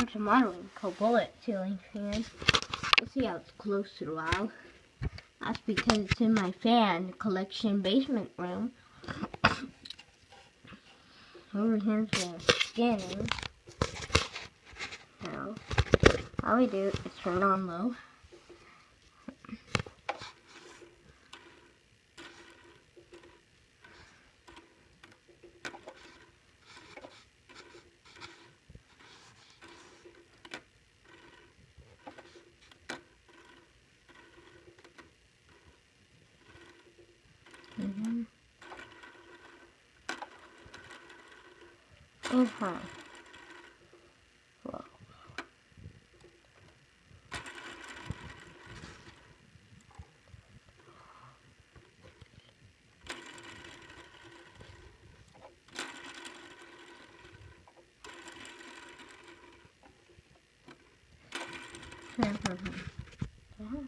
on to my room called Bullet Ceiling Fan. You'll see how it's close to the wall. That's because it's in my fan collection basement room. Over here's the scanning. So, all we do is turn on low. And high. Low.